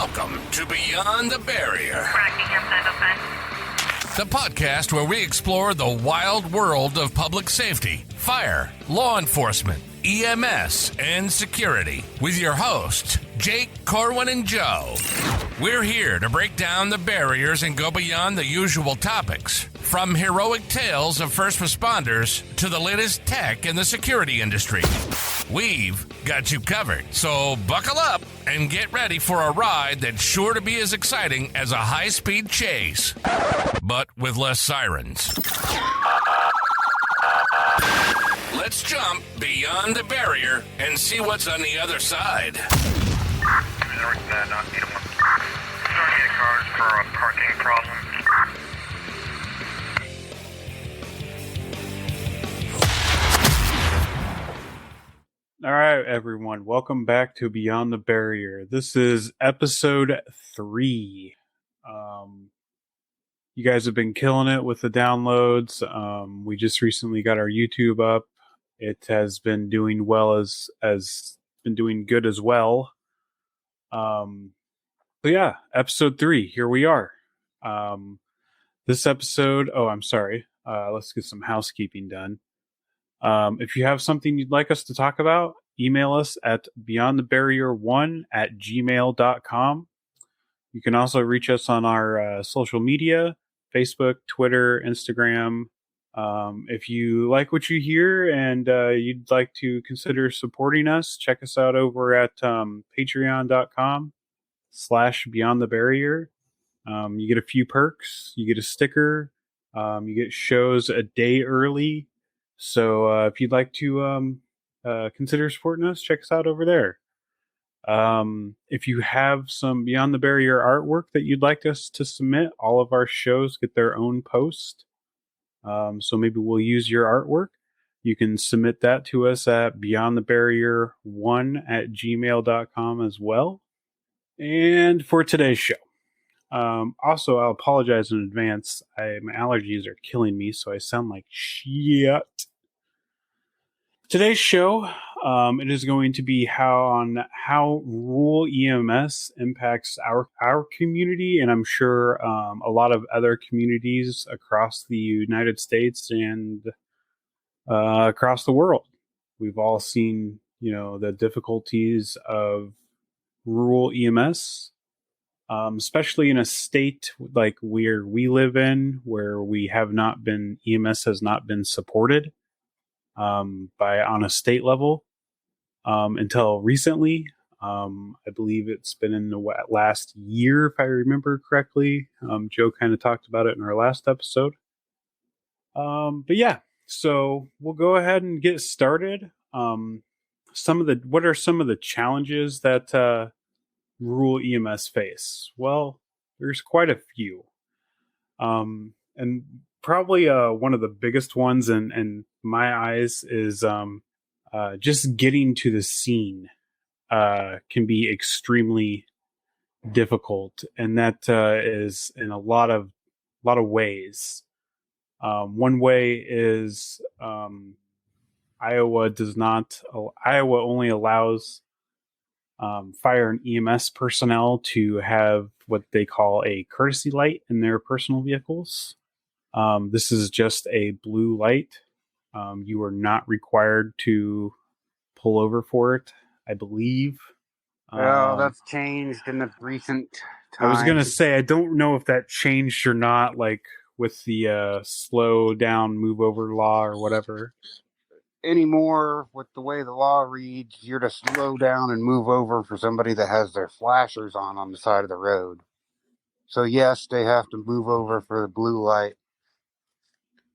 Welcome to Beyond the Barrier, the podcast where we explore the wild world of public safety, fire, law enforcement, EMS, and security with your hosts, Jake, Corwin, and Joe. We're here to break down the barriers and go beyond the usual topics, from heroic tales of first responders to the latest tech in the security industry. We've got you covered, so buckle up and get ready for a ride that's sure to be as exciting as a high-speed chase, but with less sirens. Let's jump beyond the barrier and see what's on the other side. Cars for a parking problem. All right, everyone. Welcome back to Beyond the Barrier. This is episode 3. You guys have been killing it with the downloads. We just recently got our YouTube up. It has been doing well as been doing good as well. So yeah, episode 3. Here we are. This episode. Oh, I'm sorry. Let's get some housekeeping done. If you have something you'd like us to talk about, email us at beyondthebarrier1@gmail.com. You can also reach us on our social media, Facebook, Twitter, Instagram. If you like what you hear and you'd like to consider supporting us, check us out over at patreon.com/beyondthebarrier. You get a few perks. You get a sticker. You get shows a day early. So if you'd like to consider supporting us, check us out over there. If you have some Beyond the Barrier artwork that you'd like us to submit, all of our shows get their own post. So maybe we'll use your artwork. You can submit that to us at beyondthebarrier1@gmail.com as well. And for today's show. Also, I'll apologize in advance. My allergies are killing me, so I sound like shit. Today's show, it is going to be how rural EMS impacts our community, and I'm sure a lot of other communities across the United States and across the world. We've all seen, the difficulties of rural EMS. Especially in a state like where we live in, where EMS has not been supported on a state level until recently. I believe it's been in the last year, if I remember correctly. Joe kind of talked about it in our last episode. But yeah, so we'll go ahead and get started. What are some of the challenges that rural EMS face? Well, there's quite a few. And probably one of the biggest ones in my eyes is just getting to the scene can be extremely difficult. And that is in a lot of ways. One way is Iowa only allows fire and EMS personnel to have what they call a courtesy light in their personal vehicles. This is just a blue light. You are not required to pull over for it, I believe. Well, that's changed in the recent times. I was going to say, I don't know if that changed or not, like with the slow down, move over law or whatever. Anymore, with the way the law reads, you're to slow down and move over for somebody that has their flashers on the side of the road. So yes, they have to move over for the blue light.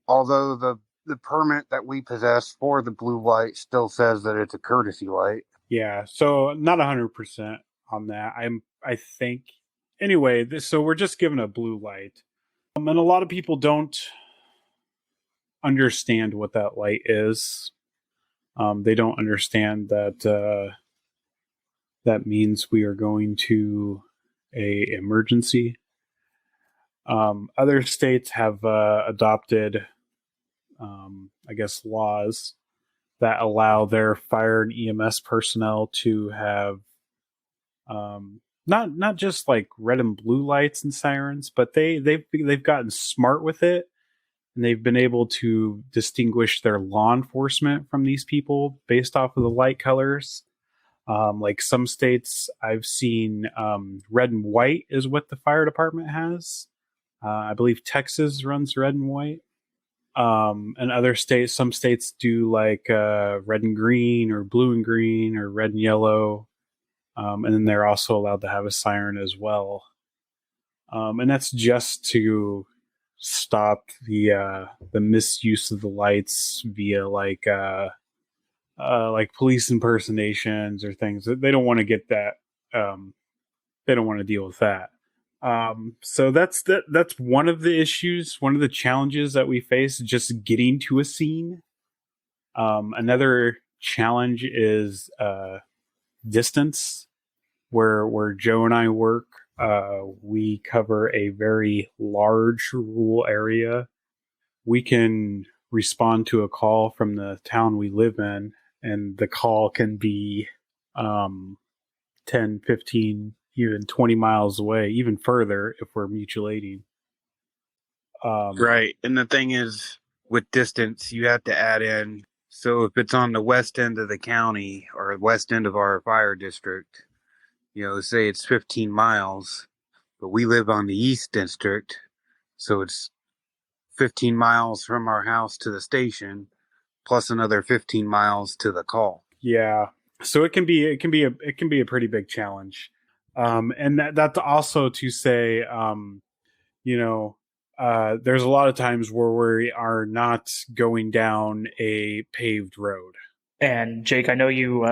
Although the permit that we possess for the blue light still says that it's a courtesy light. Yeah, so not 100% on that. I think. Anyway, so we're just given a blue light. And a lot of people don't understand what that light is. They don't understand that that means we are going to a emergency. Other states have adopted, laws that allow their fire and EMS personnel to have not just like red and blue lights and sirens, but they've gotten smart with it, and they've been able to distinguish their law enforcement from these people based off of the light colors. Like some states, I've seen red and white is what the fire department has. I believe Texas runs red and white. And other states, some states do like red and green, or blue and green, or red and yellow. And then they're also allowed to have a siren as well. And that's just to stop the misuse of the lights via like police impersonations or things. They don't want to get that. They don't want to deal with that. So that's one of the issues, one of the challenges that we face, just getting to a scene. Another challenge is distance. Where Joe and I work, we cover a very large rural area. We can respond to a call from the town we live in, and the call can be 10, 15, even 20 miles away, even further if we're mutual aiding. Right. And the thing is, with distance, you have to add in. So if it's on the west end of the county or west end of our fire district, say it's 15 miles, but we live on the east district, so it's 15 miles from our house to the station, plus another 15 miles to the call. Yeah. So it can be a pretty big challenge. And that's also to say, there's a lot of times where we are not going down a paved road. And Jake, I know you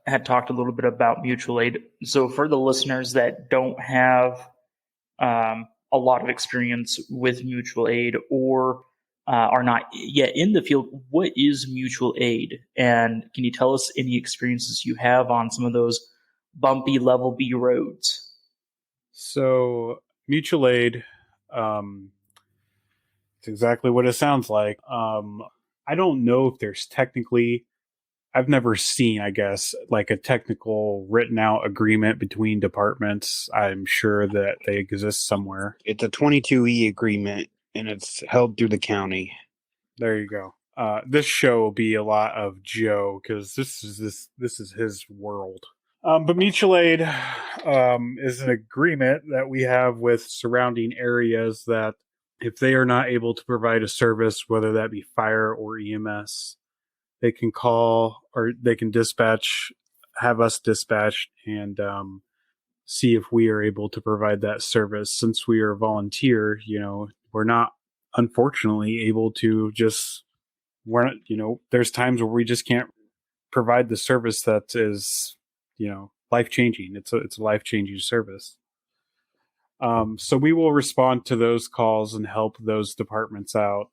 had talked a little bit about mutual aid. So for the listeners that don't have a lot of experience with mutual aid, or are not yet in the field, what is mutual aid? And can you tell us any experiences you have on some of those bumpy level B roads? So mutual aid, it's exactly what it sounds like. I don't know if there's technically, I've never seen, I guess, like a technical written out agreement between departments. I'm sure that they exist somewhere. It's a 22E agreement, and it's held through the county. There you go. This show will be a lot of Joe, because this is his world. But mutual aid is an agreement that we have with surrounding areas that if they are not able to provide a service, whether that be fire or EMS, they can call, or they can have us dispatched, and see if we are able to provide that service. Since we are a volunteer, we're not, unfortunately, able to there's times where we just can't provide the service that is, life-changing. It's a life-changing service. So we will respond to those calls and help those departments out.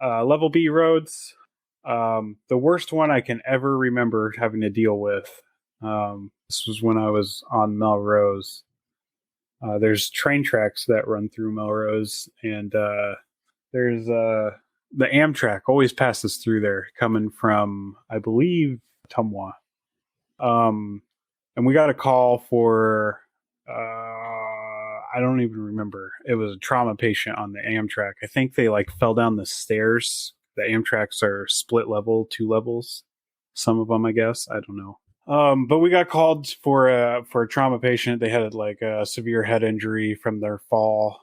Level B roads, the worst one I can ever remember having to deal with, this was when I was on Melrose. There's train tracks that run through Melrose, and there's the Amtrak always passes through there, coming from, I believe, Tumwa. And we got a call for, I don't even remember. It was a trauma patient on the Amtrak. I think they fell down the stairs. The Amtraks are split level, 2 levels. Some of them, I guess. I don't know. But we got called for a trauma patient. They had a severe head injury from their fall.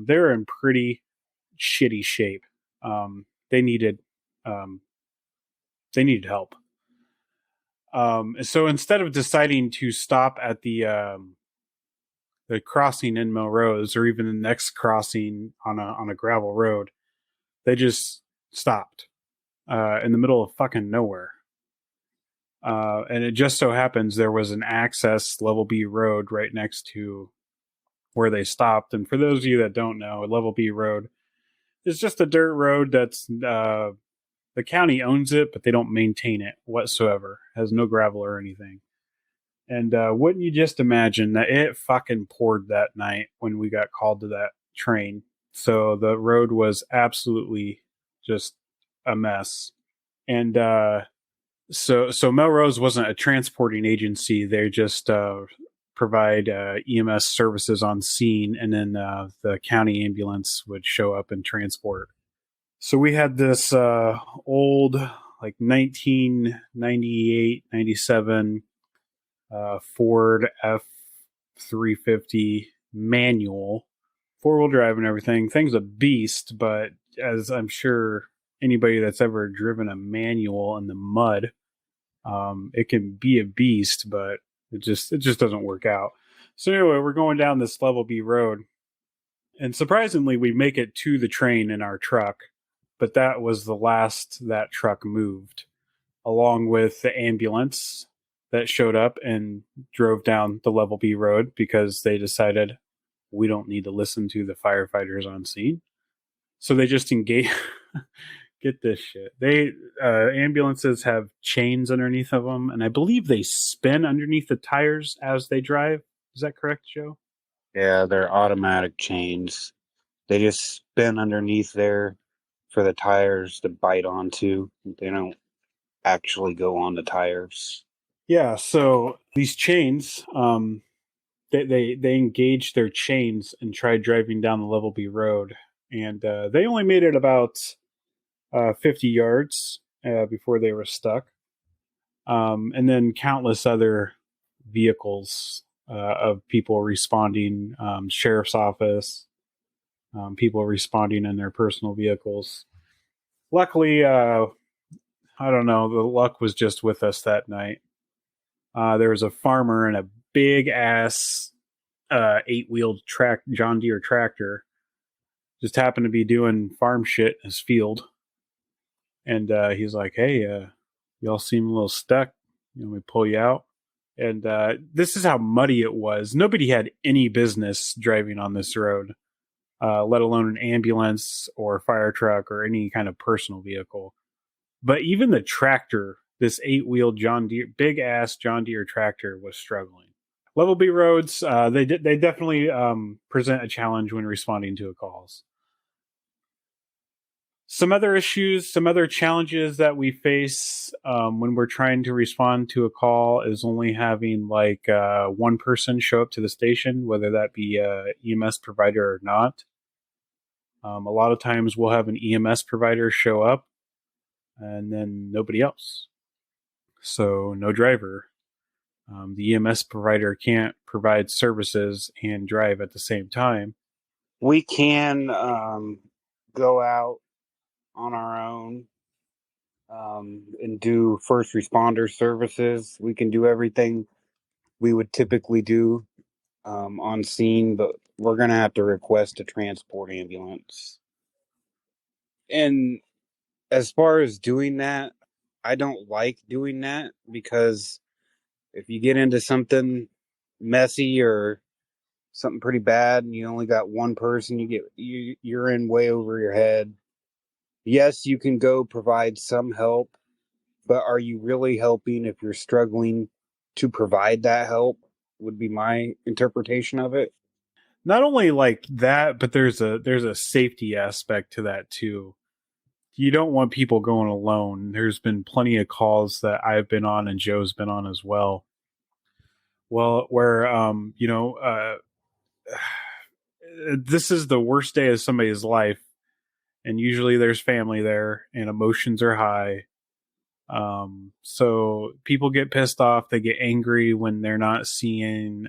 They were in pretty shitty shape. They needed help. So instead of deciding to stop at the crossing in Melrose, or even the next crossing on a gravel road, they just stopped in the middle of fucking nowhere. And it just so happens there was an access level B road right next to where they stopped. And for those of you that don't know, a level B road is just a dirt road that's the county owns it, but they don't maintain it whatsoever. It has no gravel or anything. And wouldn't you just imagine that it fucking poured that night when we got called to that train? So the road was absolutely just a mess. And so Melrose wasn't a transporting agency. They just provide EMS services on scene, and then the county ambulance would show up and transport. So we had this old, like 1998, 97 Ford F-350 manual, four-wheel drive and everything. Thing's a beast, but as I'm sure anybody that's ever driven a manual in the mud, it can be a beast, but it just doesn't work out. So anyway, we're going down this level B road, and surprisingly, we make it to the train in our truck, but that was the last that truck moved, along with the ambulance that showed up and drove down the level B road because they decided we don't need to listen to the firefighters on scene. So they just engage. Get this shit. They ambulances have chains underneath of them, and I believe they spin underneath the tires as they drive. Is that correct, Joe? Yeah, they're automatic chains. They just spin underneath there for the tires to bite onto. They don't actually go on the tires. Yeah, so these chains, they engaged their chains and tried driving down the level B road, and they only made it about 50 yards before they were stuck. And then countless other vehicles of people responding, sheriff's office, people responding in their personal vehicles. Luckily, I don't know, the luck was just with us that night. There was a farmer in a big ass 8-wheeled John Deere tractor, just happened to be doing farm shit in his field. And he's like, hey, y'all seem a little stuck. Let me pull you out. And this is how muddy it was. Nobody had any business driving on this road, let alone an ambulance or fire truck or any kind of personal vehicle. But even the tractor, this 8-wheeled John Deere, big ass John Deere tractor, was struggling. Level B roads, they definitely present a challenge when responding to calls. Some other issues, some other challenges that we face when we're trying to respond to a call is only having like one person show up to the station, whether that be a EMS provider or not. A lot of times we'll have an EMS provider show up and then nobody else. So no driver. The EMS provider can't provide services and drive at the same time. We can go out on our own and do first responder services. We can do everything we would typically do on scene, but we're going to have to request a transport ambulance. And as far as doing that, I don't like doing that because if you get into something messy or something pretty bad and you only got one person, you're in way over your head. Yes, you can go provide some help, but are you really helping if you're struggling to provide that help? Would be my interpretation of it. Not only like that, but there's a safety aspect to that too. You don't want people going alone. There's been plenty of calls that I've been on and Joe's been on as well. Well, where this is the worst day of somebody's life, and usually there's family there, and emotions are high. So people get pissed off. They get angry when they're not seeing,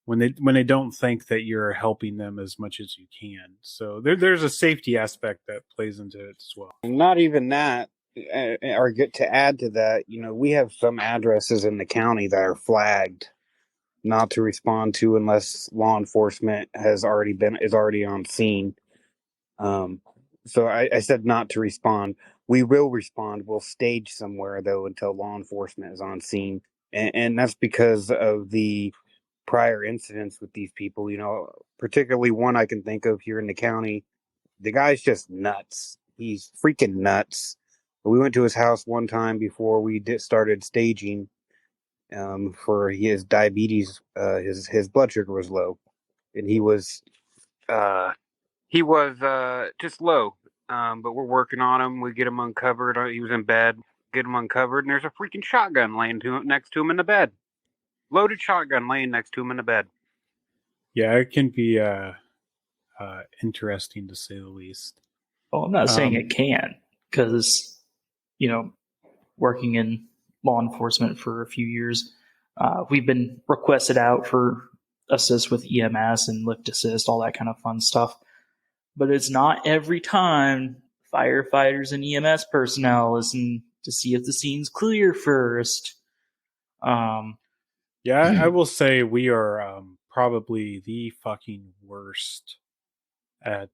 when they don't think that you're helping them as much as you can. So there's a safety aspect that plays into it as well. And not even that, or get to add to that, we have some addresses in the county that are flagged not to respond to unless law enforcement is already on scene. So I said not to respond. We will respond. We'll stage somewhere, though, until law enforcement is on scene. And that's because of the prior incidents with these people, particularly one I can think of here in the county. The guy's just nuts. He's freaking nuts. We went to his house one time before we started staging for his diabetes. His blood sugar was low, and he was just low. But we're working on him. We get him uncovered. He was in bed. Get him uncovered, and there's a freaking shotgun laying next to him in the bed. Loaded shotgun laying next to him in the bed. Yeah, it can be interesting to say the least. Well, I'm not saying it can, because, working in law enforcement for a few years, we've been requested out for assist with EMS and lift assist, all that kind of fun stuff. But it's not every time firefighters and EMS personnel listen to see if the scene's clear first. Yeah, I will say we are probably the fucking worst at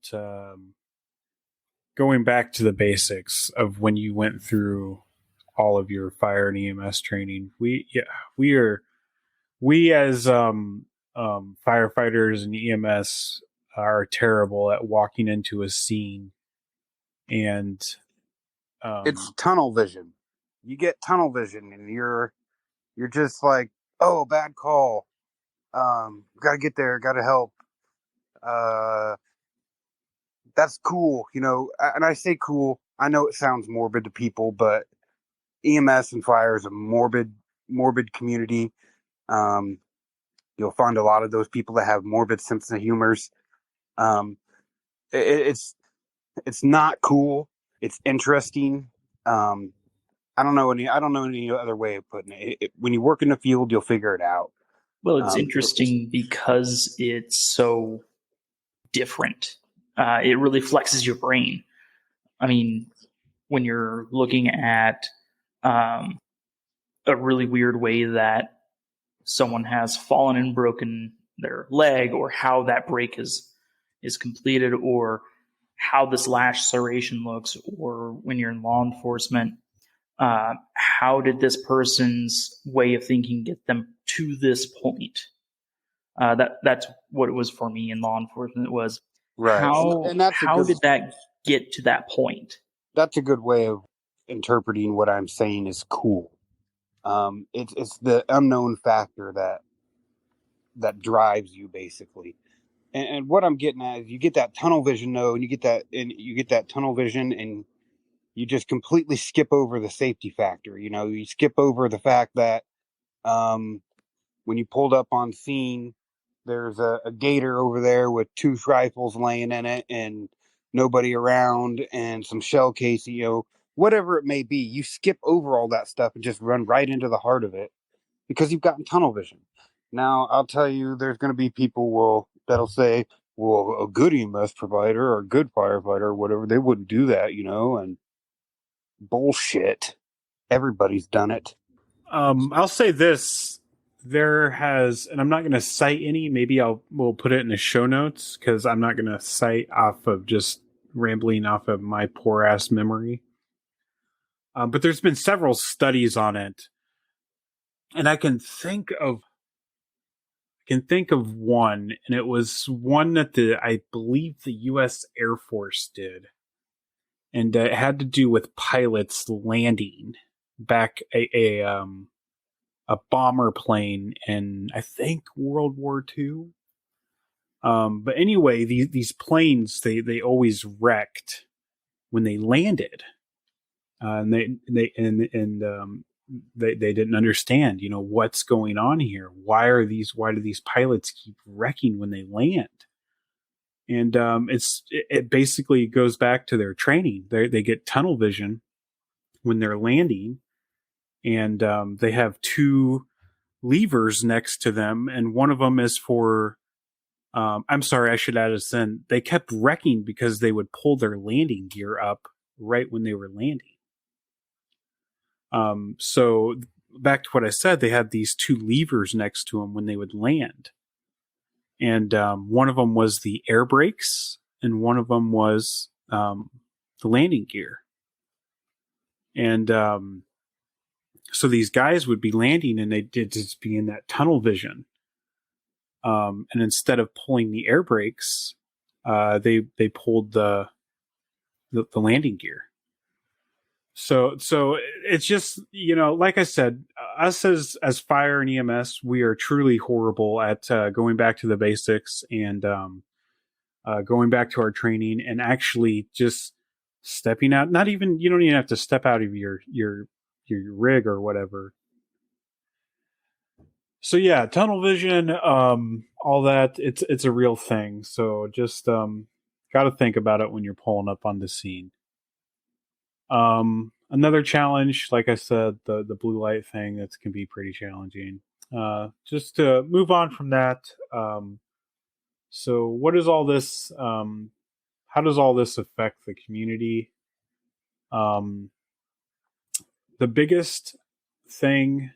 going back to the basics of when you went through all of your fire and EMS training. We as firefighters and EMS are terrible at walking into a scene, and it's tunnel vision. You get tunnel vision, and you're just like, oh, bad call. Got to get there. Got to help. That's cool, and I say cool. I know it sounds morbid to people, but EMS and fire is a morbid community. You'll find a lot of those people that have morbid sense of humors. It's not cool. It's interesting. I don't know any other way of putting it. When you work in the field, you'll figure it out. Well, it's interesting because it's so different. It really flexes your brain. I mean, when you're looking at a really weird way that someone has fallen and broken their leg, or how that break is completed, or how this laceration looks, or when you're in law enforcement, how did this person's way of thinking get them to this point? That's what it was for me in law enforcement. It was right. How did that get to that point? That's a good way of interpreting what I'm saying is cool. It's the unknown factor that drives you, basically. And what I'm getting at is you get that tunnel vision, though, and you get that tunnel vision, and you just completely skip over the safety factor. You skip over the fact that when you pulled up on scene, there's a gator over there with 2 rifles laying in it and nobody around and some shell casing, whatever it may be. You skip over all that stuff and just run right into the heart of it because you've gotten tunnel vision. Now, I'll tell you, there's going to be people that'll say, well, a good EMS provider or a good firefighter or whatever, they wouldn't do that, and bullshit. Everybody's done it. I'll say this. There has, and I'm not going to cite any, maybe we'll put it in the show notes, because I'm not going to cite off of just rambling off of my poor ass memory. But there's been several studies on it, and I can think of one, and it was one that I believe the U.S. Air Force did, and it had to do with pilots landing back a bomber plane in, I think, World War II. But anyway, these planes, they always wrecked when they landed, and they didn't understand, what's going on here. Why do these pilots keep wrecking when they land? And it basically goes back to their training. They get tunnel vision when they're landing, and they have 2 levers next to them, and one of them is for I'm sorry, I should add this in. They kept wrecking because they would pull their landing gear up right when they were landing. So back to what I said, they had these 2 levers next to them when they would land. And one of them was the air brakes, and one of them was the landing gear. And so these guys would be landing, and they did just be in that tunnel vision. And instead of pulling the air brakes, they pulled the landing gear. So it's just, like I said, us as fire and EMS, we are truly horrible at going back to the basics and going back to our training and actually just stepping out. You don't even have to step out of your rig or whatever. So yeah, tunnel vision, all that, it's a real thing. So just got to think about it when you're pulling up on the scene. Another challenge, like I said, the blue light thing, that can be pretty challenging. Just to move on from that, so what is all this? How does all this affect the community? The biggest thing,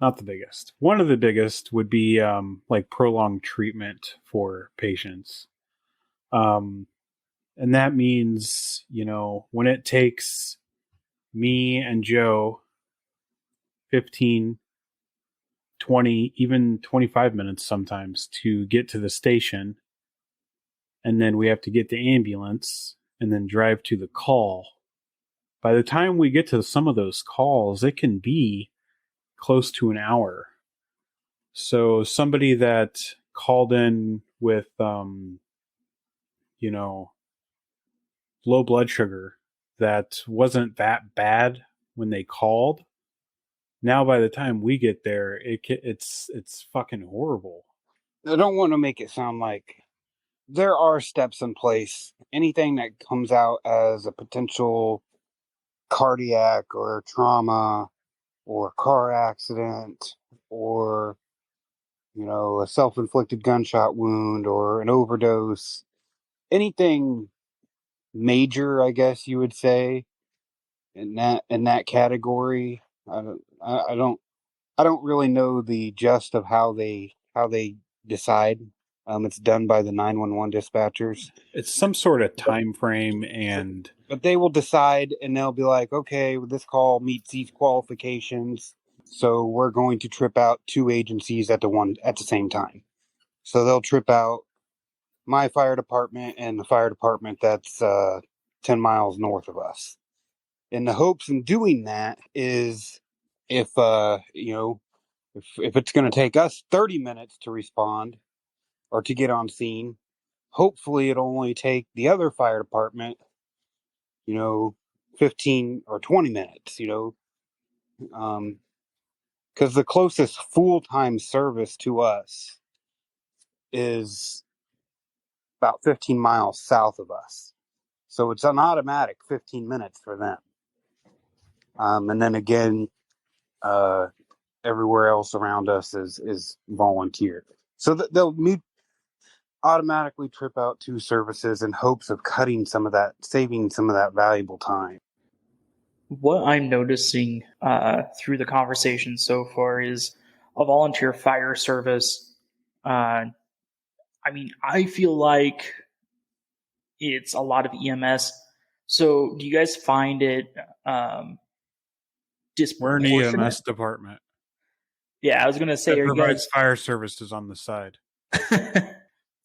not the biggest, one of the biggest would be like prolonged treatment for patients. And that means, when it takes me and Joe 15, 20, even 25 minutes sometimes to get to the station, and then we have to get the ambulance and then drive to the call. By the time we get to some of those calls, it can be close to an hour. So somebody that called in with, low blood sugar that wasn't that bad when they called, now by the time we get there, it's fucking horrible. I don't want to make it sound like there are steps in place. Anything that comes out as a potential cardiac or trauma or car accident or, a self-inflicted gunshot wound or an overdose, anything major, I guess you would say, in that category. I don't really know the gist of how they decide. It's done by the 911 dispatchers. It's some sort of time frame, but they will decide, and they'll be like, okay, this call meets these qualifications, so we're going to trip out two agencies at the same time. So they'll trip out my fire department and the fire department that's 10 miles north of us. And the hopes in doing that is if it's going to take us 30 minutes to respond or to get on scene, hopefully it'll only take the other fire department, 15 or 20 minutes, because the closest full-time service to us is about 15 miles south of us. So it's an automatic 15 minutes for them. And then again, everywhere else around us is volunteer. So they'll automatically trip out two services in hopes of saving some of that valuable time. What I'm noticing through the conversation so far is a volunteer fire service. I feel like it's a lot of EMS. So do you guys find it we're an disproportionate? EMS department. Yeah, I was going to say, that provides fire services on the side.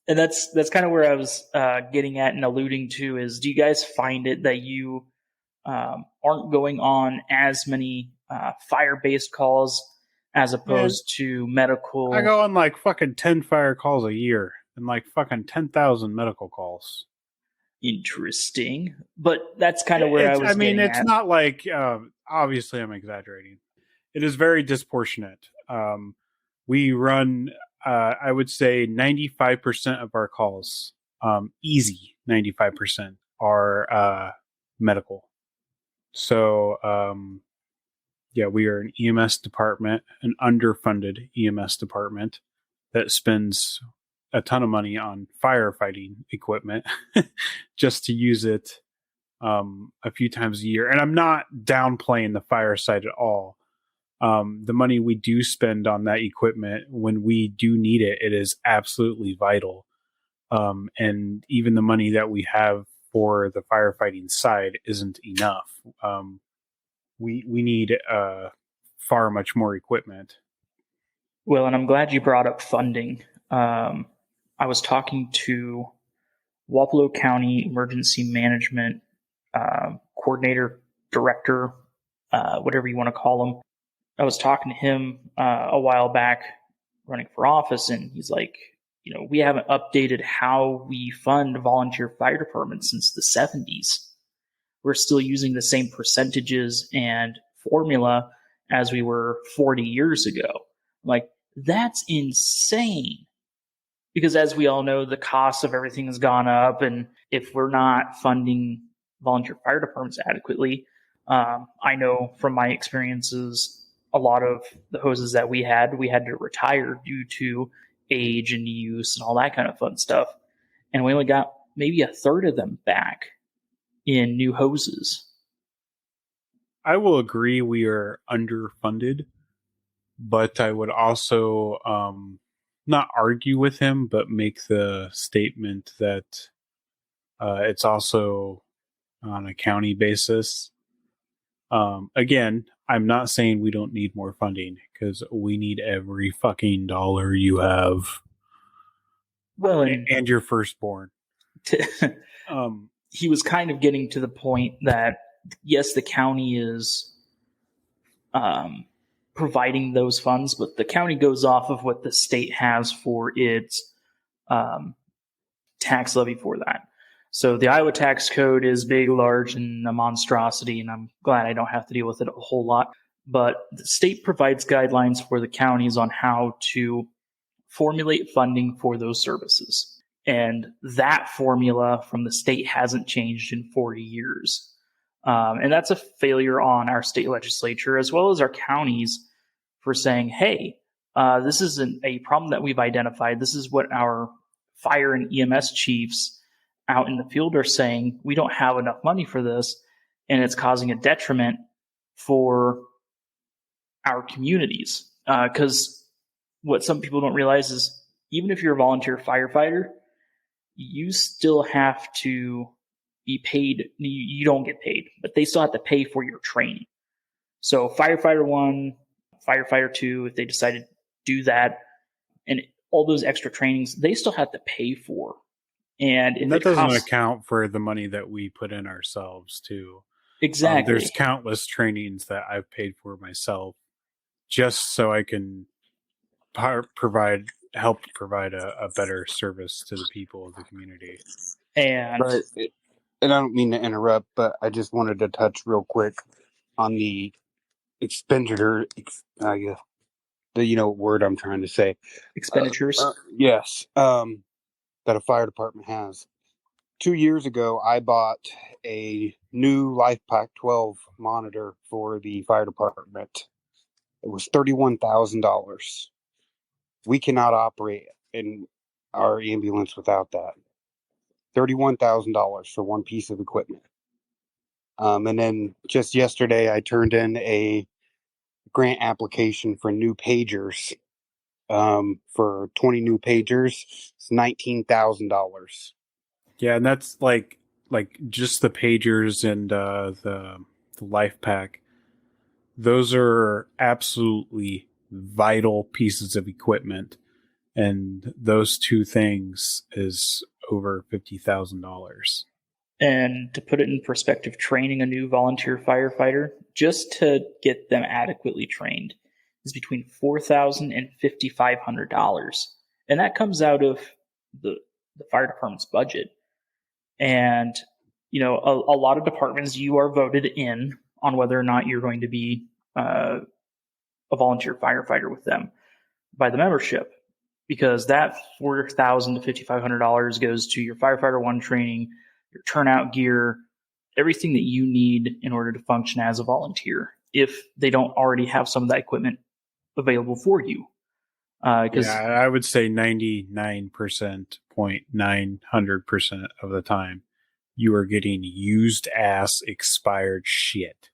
And that's kind of where I was getting at and alluding to is, do you guys find it that you aren't going on as many fire-based calls as opposed to medical? I go on like fucking 10 fire calls a year and like fucking 10,000 medical calls. Interesting. But that's kind of where I was getting it's at. not like, obviously I'm exaggerating. It is very disproportionate. We run, I would say 95% of our calls, easy 95%, are medical. So, we are an EMS department, an underfunded EMS department that spends a ton of money on firefighting equipment just to use it a few times a year. And I'm not downplaying the fire side at all. The money we do spend on that equipment, when we do need it, it is absolutely vital. And even the money that we have for the firefighting side isn't enough. We need far much more equipment. Well, and I'm glad you brought up funding. I was talking to Wapello County Emergency Management Coordinator, Director, whatever you want to call him. I was talking to him a while back running for office, and he's like, we haven't updated how we fund volunteer fire departments since the 70s. We're still using the same percentages and formula as we were 40 years ago. Like, that's insane. Because as we all know, the cost of everything has gone up, and if we're not funding volunteer fire departments adequately, I know from my experiences, a lot of the hoses that we had to retire due to age and use and all that kind of fun stuff. And we only got maybe a third of them back in new hoses. I will agree we are underfunded, but I would also not argue with him, but make the statement that it's also on a county basis. Again, I'm not saying we don't need more funding, because we need every fucking dollar you have. Well, and your firstborn. He was kind of getting to the point that, yes, the county is providing those funds, but the county goes off of what the state has for its tax levy for that. So the Iowa tax code is big, large, and a monstrosity, and I'm glad I don't have to deal with it a whole lot. But the state provides guidelines for the counties on how to formulate funding for those services. And that formula from the state hasn't changed in 40 years. And that's a failure on our state legislature as well as our counties for saying, hey, this isn't a problem that we've identified. This is what our fire and EMS chiefs out in the field are saying. We don't have enough money for this, and it's causing a detriment for our communities. Because what some people don't realize is, even if you're a volunteer firefighter, you still have to be paid. You don't get paid, but they still have to pay for your training. So Firefighter 1, Firefighter 2, if they decide to do that, and all those extra trainings, they still have to pay for. And that doesn't account for the money that we put in ourselves, too. Exactly. There's countless trainings that I've paid for myself just so I can help provide a better service to the people of the community. And I don't mean to interrupt, but I just wanted to touch real quick on the expenditure. The word I'm trying to say. Expenditures. Yes. That a fire department has. 2 years ago, I bought a new LifePak 12 monitor for the fire department. It was $31,000. We cannot operate in our ambulance without that. $31,000 for one piece of equipment. And then just yesterday, I turned in a grant application for new pagers. For 20 new pagers, it's $19,000. Yeah, and that's like just the pagers and the LifePak. Those are absolutely vital pieces of equipment, and those two things is over $50,000. And to put it in perspective, training a new volunteer firefighter, just to get them adequately trained, is between $4,000 and $5,500. And that comes out of the fire department's budget. And, a lot of departments, you are voted in on whether or not you're going to be a volunteer firefighter with them by the membership. Because that $4,000 to $5,500 goes to your Firefighter 1 training, your turnout gear, everything that you need in order to function as a volunteer, if they don't already have some of that equipment available for you. I would say 99.900% of the time you are getting used ass expired shit.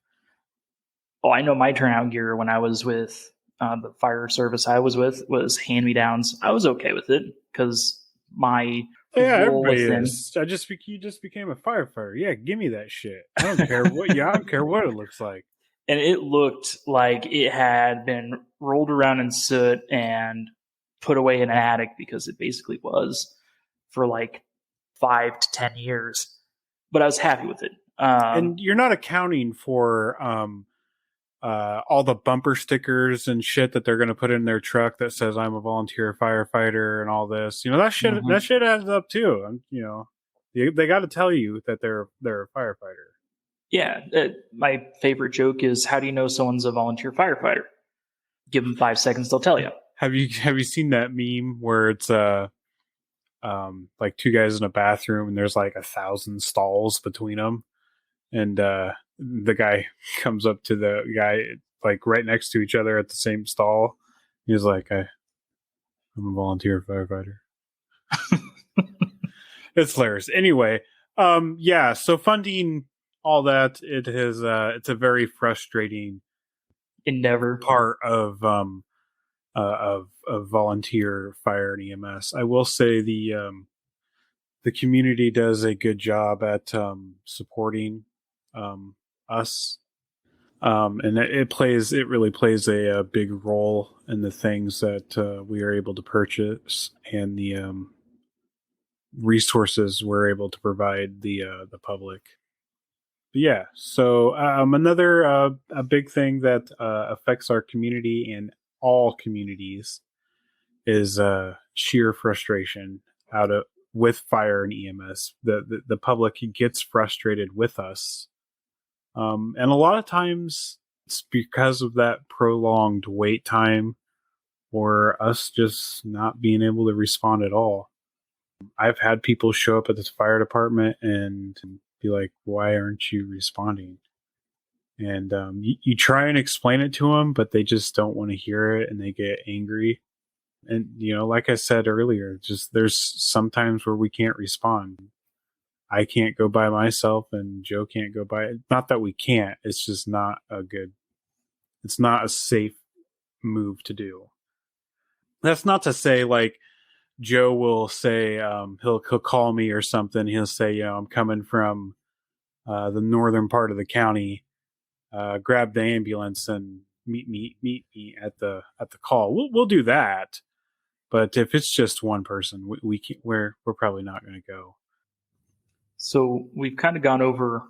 Oh, I know my turnout gear when I was with the fire service I was with was hand-me-downs. I was okay with it because my everybody is. You just became a firefighter. Yeah, give me that shit. I don't care what. I don't care what it looks like. And it looked like it had been rolled around in soot and put away in an attic, because it basically was, for like 5 to 10 years. But I was happy with it. And you're not accounting for all the bumper stickers and shit that they're going to put in their truck that says "I'm a volunteer firefighter" and all this. That shit. Mm-hmm. That shit adds up too. They got to tell you that they're a firefighter. Yeah, my favorite joke is, how do you know someone's a volunteer firefighter? Give them 5 seconds, they'll tell you. Have you seen that meme where it's like two guys in a bathroom and there's like 1,000 stalls between them, and the guy comes up to the guy like right next to each other at the same stall. He's like, I'm a volunteer firefighter. It's hilarious. Anyway, yeah. So funding all that, it's a very frustrating Endeavor. part of volunteer fire and EMS. I will say the community does a good job at supporting us, and it really plays a big role in the things that we are able to purchase and the resources we're able to provide the public. But yeah, so another a big thing that affects our community and all communities is sheer frustration with fire and EMS. The public gets frustrated with us, and a lot of times it's because of that prolonged wait time or us just not being able to respond at all. I've had people show up at this fire department and be like, "Why aren't you responding?" And you try and explain it to them, but they just don't want to hear it, and they get angry. And like I said earlier, just there's sometimes where we can't respond. I can't go by myself, and Joe can't go by. Not that we can't; it's just not it's not a safe move to do. That's not to say like Joe will say he'll call me or something. He'll say, I'm coming from the northern part of the county. Grab the ambulance and meet me at the call. We'll do that, but if it's just one person, we're probably not going to go. So we've kind of gone over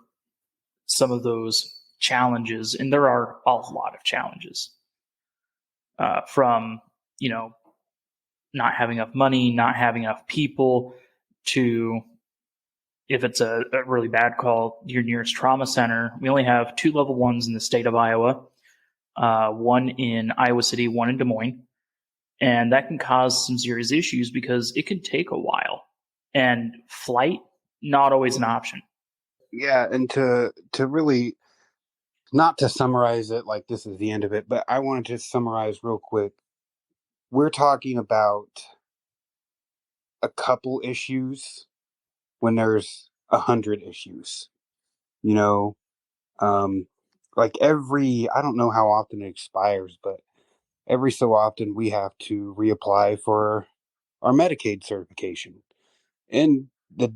some of those challenges, and there are a lot of challenges from not having enough money, not having enough people, to if it's a really bad call, your nearest trauma center. We only have 2 level 1s in the state of Iowa, one in Iowa City, one in Des Moines. And that can cause some serious issues because it can take a while. And flight, not always an option. Yeah, and to really, not to summarize it like this is the end of it, but I wanted to summarize real quick. We're talking about a couple issues when there's 100 issues. Like I don't know how often it expires, but every so often we have to reapply for our Medicaid certification. And the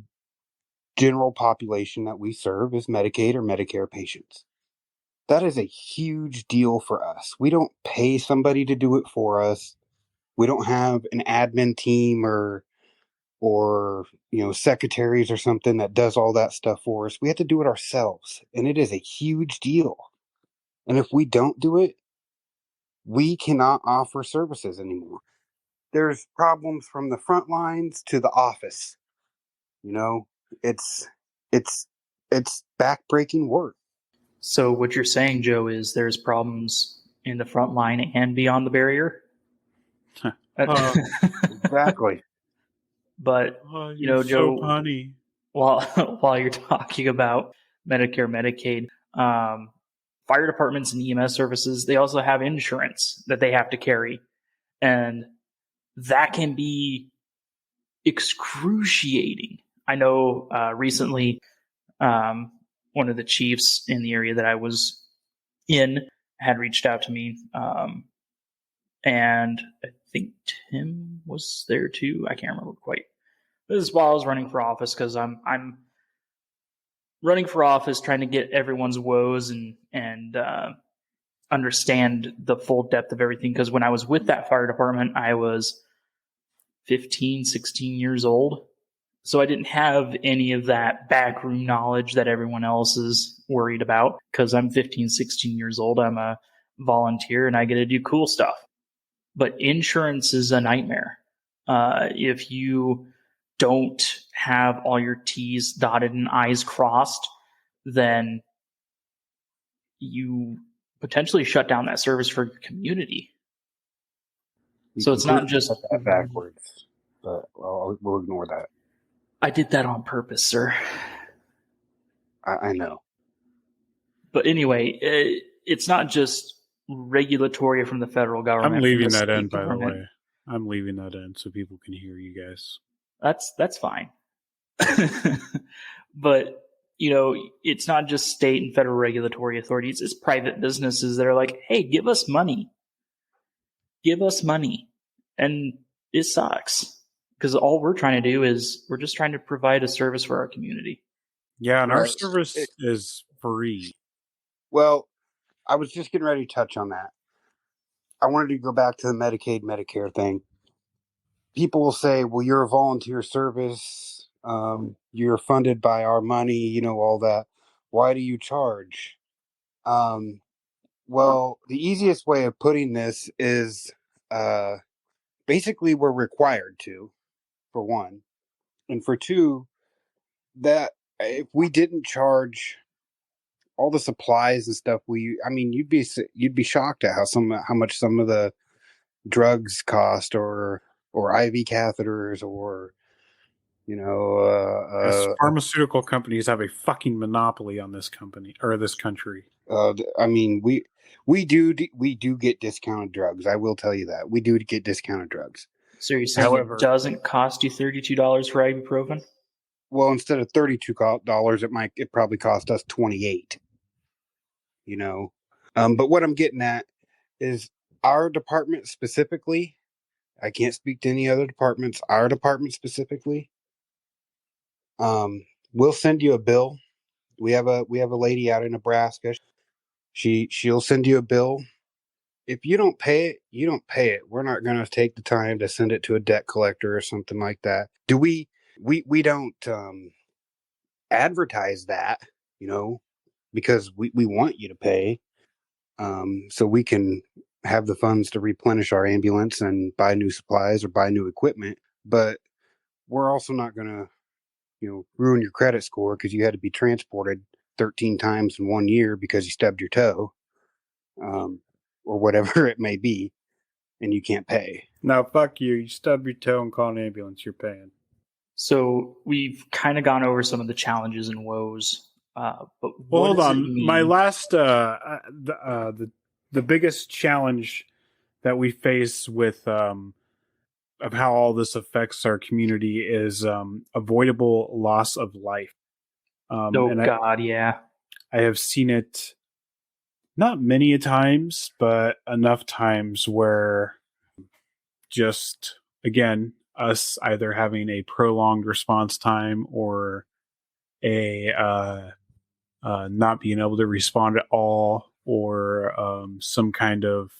general population that we serve is Medicaid or Medicare patients. That is a huge deal for us. We don't pay somebody to do it for us. We don't have an admin team or secretaries or something that does all that stuff for us. We have to do it ourselves, and it is a huge deal. And if we don't do it, we cannot offer services anymore. There's problems from the front lines to the office. It's backbreaking work. So what you're saying, Joe, is there's problems in the front line and beyond the barrier? Exactly. But, Joe, Joe, funny. While you're talking about Medicare, Medicaid, fire departments and EMS services, they also have insurance that they have to carry. And that can be excruciating. I know recently one of the chiefs in the area that I was in had reached out to me, and I think Tim was there too. I can't remember quite. This is while I was running for office, because I'm running for office trying to get everyone's woes and understand the full depth of everything. Because when I was with that fire department, I was 15, 16 years old. So I didn't have any of that backroom knowledge that everyone else is worried about, because I'm 15, 16 years old. I'm a volunteer and I get to do cool stuff. But insurance is a nightmare. If you don't have all your T's dotted and I's crossed, then you potentially shut down that service for your community. So it's not just that backwards, but we'll ignore that. I did that on purpose, sir. I know. But anyway, it's not just regulatory from the federal government. I'm leaving that in, by the way. I'm leaving that in so people can hear you guys. That's fine. But, it's not just state and federal regulatory authorities. It's private businesses that are like, hey, give us money. Give us money. And it sucks because all we're trying to do is we're just trying to provide a service for our community. Yeah, and our service is free. Well, I was just getting ready to touch on that. I wanted to go back to the Medicaid, Medicare thing. People will say, well, you're a volunteer service. You're funded by our money, all that. Why do you charge? Well, the easiest way of putting this is basically we're required to, for one. And for two, that if we didn't charge all the supplies and stuff, you'd be shocked at how much some of the drugs cost, or IV catheters, or pharmaceutical companies have a fucking monopoly on this company or this country. We do get discounted drugs. I will tell you that we do get discounted drugs. So you're saying it doesn't cost you $32 for ibuprofen? Well, instead of $32, it probably cost us $28. But what I'm getting at is our department specifically. I can't speak to any other departments. Our department specifically. We'll send you a bill. We have a lady out in Nebraska. She'll send you a bill. If you don't pay it, you don't pay it. We're not going to take the time to send it to a debt collector or something like that. We don't advertise that, because we want you to pay, so we can have the funds to replenish our ambulance and buy new supplies or buy new equipment. But we're also not going to, ruin your credit score because you had to be transported 13 times in 1 year because you stubbed your toe, or whatever it may be, and you can't pay. Now, fuck you. You stub your toe and call an ambulance, you're paying. So we've kind of gone over some of the challenges and woes. But hold on. My last, the biggest challenge that we face with of how all this affects our community is avoidable loss of life. Yeah. I have seen it not many times, but enough times where just, again, us either having a prolonged response time or a not being able to respond at all, or some kind of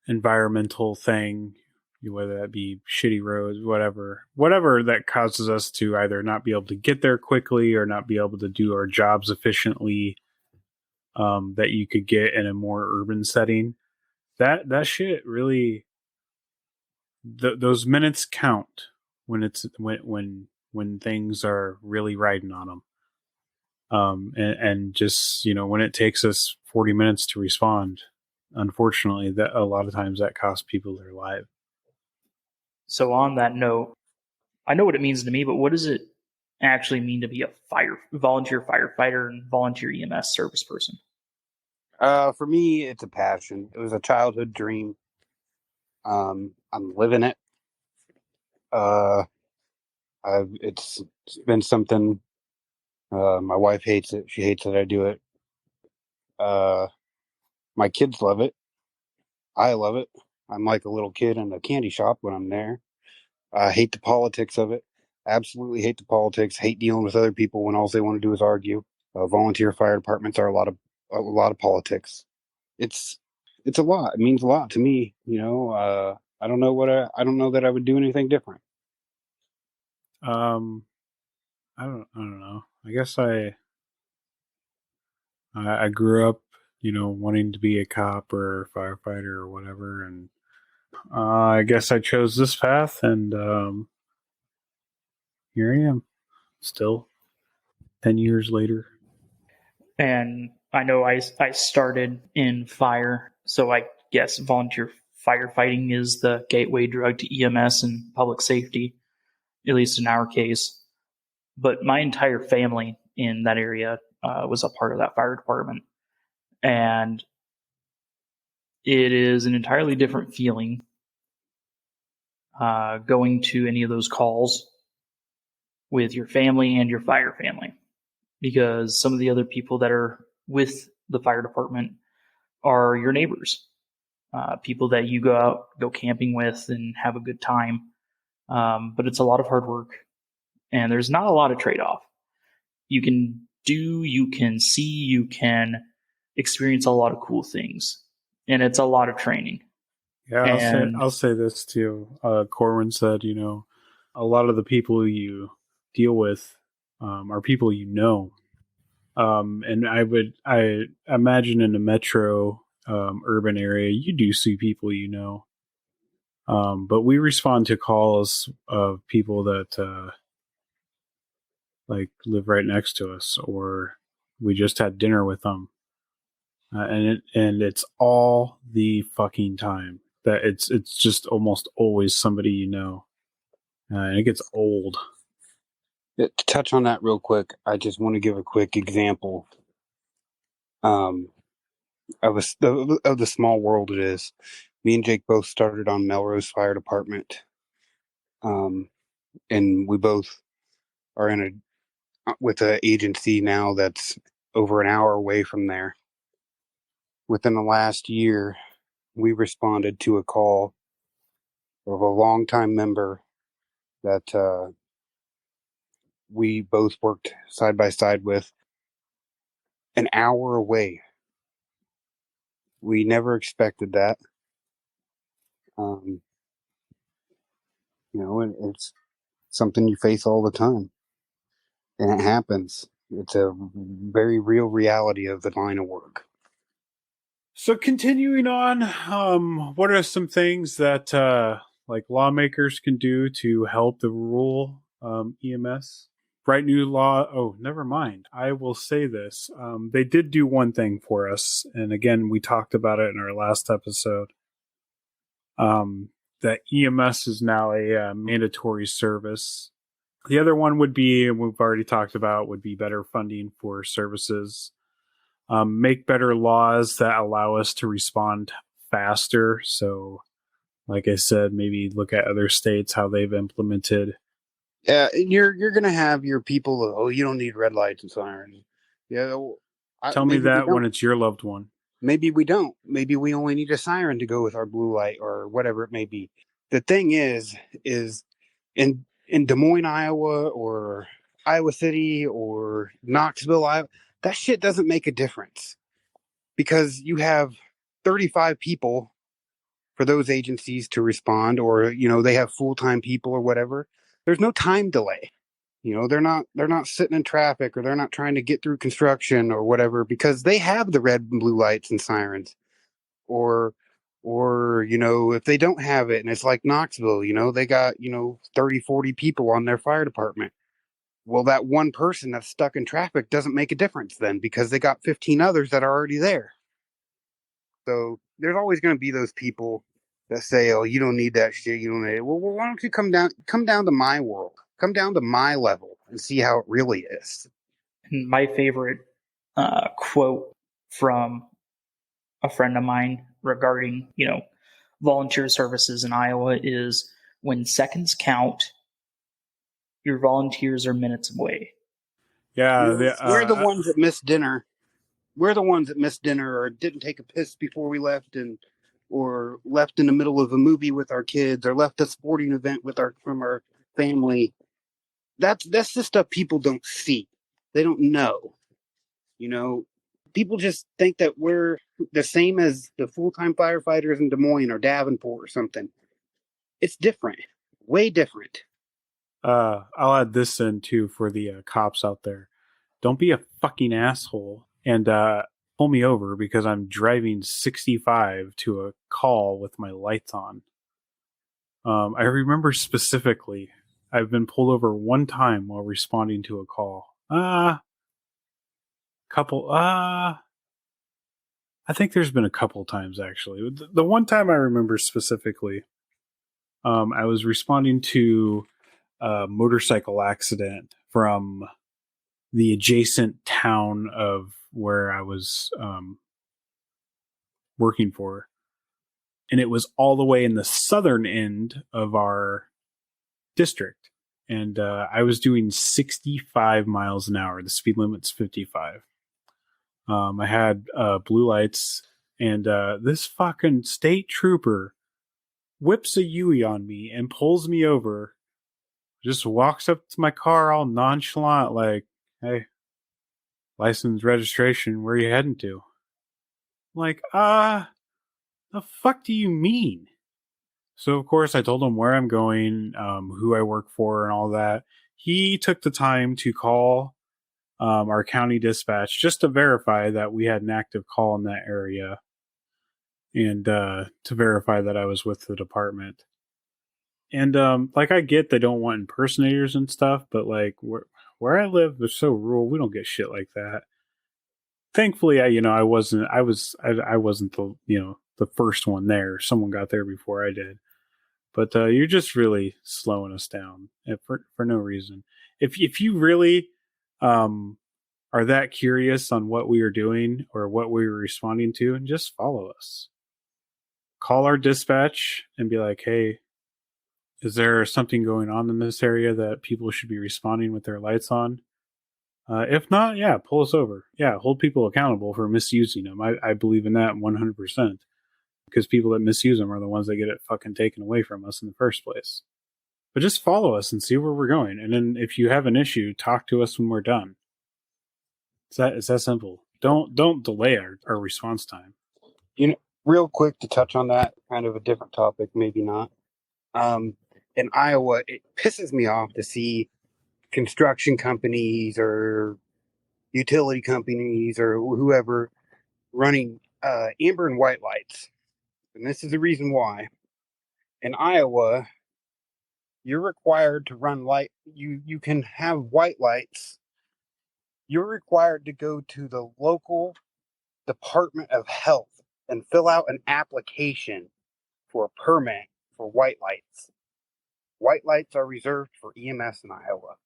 environmental thing, whether that be shitty roads, whatever that causes us to either not be able to get there quickly or not be able to do our jobs efficiently, that you could get in a more urban setting. That shit really, those minutes count when things are really riding on them. And just, when it takes us 40 minutes to respond, unfortunately, that a lot of times that costs people their life. So on that note, I know what it means to me, but what does it actually mean to be a volunteer firefighter and volunteer EMS service person? For me, it's a passion. It was a childhood dream. I'm living it. It's been something. My wife hates it. She hates that I do it. My kids love it. I love it. I'm like a little kid in a candy shop when I'm there. I hate the politics of it. Absolutely hate the politics. Hate dealing with other people when all they want to do is argue. Volunteer fire departments are a lot of politics. It's a lot. It means a lot to me. I don't know that I would do anything different. I don't know. I guess I grew up, wanting to be a cop or a firefighter or whatever, and I guess I chose this path, and here I am, still 10 years later. And I know I started in fire, so I guess volunteer firefighting is the gateway drug to EMS and public safety, at least in our case. But my entire family in that area was a part of that fire department. And it is an entirely different feeling going to any of those calls with your family and your fire family, because some of the other people that are with the fire department are your neighbors, people that you go camping with and have a good time. But it's a lot of hard work, and there's not a lot of trade-off. You can see, you can experience a lot of cool things, and it's a lot of training. Yeah, I'll say this too. Corwin said, a lot of the people you deal with are people you know. And I imagine in a metro urban area, you do see people you know. But we respond to calls of people that like live right next to us, or we just had dinner with them. And it's all the fucking time that it's just almost always somebody you know. And it gets old. To touch on that real quick, I just want to give a quick example of the small world it is. Me and Jake both started on Melrose Fire Department, and we both are with an agency now that's over an hour away from there. Within the last year, we responded to a call of a longtime member that we both worked side by side with, an hour away. We never expected that. And it's something you face all the time, and it happens. It's a very real reality of the line of work. So continuing on, what are some things that like lawmakers can do to help the rural EMS? Write new law. Oh, never mind. I will say this. They did do one thing for us. And again, we talked about it in our last episode. That EMS is now a mandatory service. The other one would be, and we've already talked about, would be better funding for services. Make better laws that allow us to respond faster. So, like I said, maybe look at other states, how they've implemented. Yeah, you're going to have your people, you don't need red lights and sirens. Yeah, Tell me that when it's your loved one. Maybe we don't. Maybe we only need a siren to go with our blue light or whatever it may be. The thing is in Des Moines, Iowa, or Iowa City, or Knoxville, Iowa, that shit doesn't make a difference, because you have 35 people for those agencies to respond, or, they have full-time people or whatever. There's no time delay. They're not sitting in traffic, or they're not trying to get through construction or whatever, because they have the red and blue lights and sirens. Or if they don't have it, and it's like Knoxville, they got, 30, 40 people on their fire department. Well, that one person that's stuck in traffic doesn't make a difference then, because they got 15 others that are already there. So there's always going to be those people that say, oh, you don't need that shit. You don't need it. Well, why don't you come down to my world? Come down to my level and see how it really is. My favorite quote from a friend of mine regarding, volunteer services in Iowa is, when seconds count, your volunteers are minutes away. Yeah. We're the ones that missed dinner. We're the ones that missed dinner, or didn't take a piss before we left, or left in the middle of a movie with our kids, or left a sporting event from our family. That's the stuff people don't see. They don't know. People just think that we're the same as the full-time firefighters in Des Moines or Davenport or something. It's different. Way different. I'll add this in too for the cops out there. Don't be a fucking asshole and pull me over because I'm driving 65 to a call with my lights on. I remember specifically, I've been pulled over one time while responding to a call. I think there's been a couple times actually. The one time I remember specifically, I was responding to a motorcycle accident from the adjacent town of where I was working for. And it was all the way in the southern end of our district. And I was doing 65 miles an hour. The speed limit's 55. I had blue lights, and this fucking state trooper whips a Yui on me and pulls me over. Just walks up to my car all nonchalant, like, "Hey, license, registration, where are you heading to?" I'm like, the fuck do you mean? So, of course, I told him where I'm going, who I work for, and all that. He took the time to call our county dispatch just to verify that we had an active call in that area and to verify that I was with the department. And, I get they don't want impersonators and stuff, but, where I live is so rural, we don't get shit like that. Thankfully, I wasn't the first one there. Someone got there before I did. But you're just really slowing us down for no reason. If you really are that curious on what we are doing or what we were responding to, and just follow us. Call our dispatch and be like, "Hey, is there something going on in this area that people should be responding with their lights on?" If not, yeah, pull us over. Yeah, hold people accountable for misusing them. I believe in that 100%. Because people that misuse them are the ones that get it fucking taken away from us in the first place. But just follow us and see where we're going. And then if you have an issue, talk to us when we're done. It's that simple. Don't delay our response time. Real quick to touch on that, kind of a different topic, maybe not. In Iowa, it pisses me off to see construction companies or utility companies or whoever running amber and white lights. And this is the reason why. In Iowa, you're required to run light. You can have white lights. You're required to go to the local Department of Health and fill out an application for a permit for white lights. White lights are reserved for EMS in Iowa.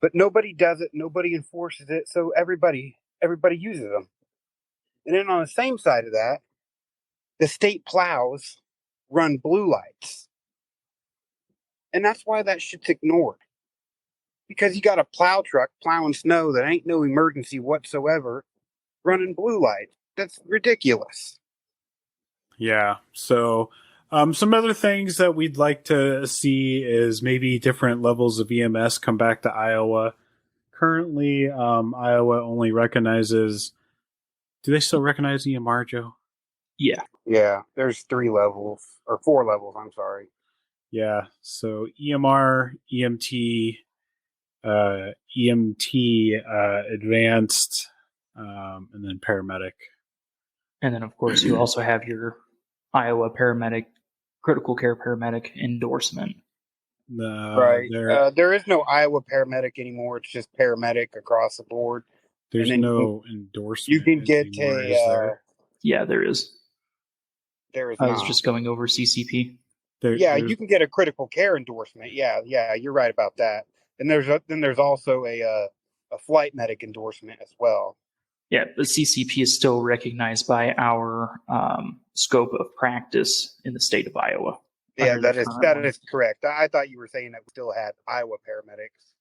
But nobody does it, nobody enforces it, so everybody uses them. And then on the same side of that, the state plows run blue lights. And that's why that shit's ignored. Because you got a plow truck plowing snow that ain't no emergency whatsoever running blue lights. That's ridiculous. Yeah, so some other things that we'd like to see is maybe different levels of EMS come back to Iowa. Currently, Iowa only recognizes... Do they still recognize EMR, Joe? Yeah. Yeah, there's 3 levels, or 4 levels, I'm sorry. Yeah, so EMR, EMT, EMT advanced, and then paramedic. And then, of course, you also have your Iowa paramedic, critical care paramedic endorsement. Right. There is no Iowa paramedic anymore. It's just paramedic across the board. There's no endorsement. You can get anymore, Yeah, there is. There is I not. was just going over CCP. You can get a critical care endorsement. Yeah, you're right about that. And there's also a flight medic endorsement as well. Yeah, but CCP is still recognized by our scope of practice in the state of Iowa. Yeah, that is correct. I thought you were saying that we still had Iowa paramedics.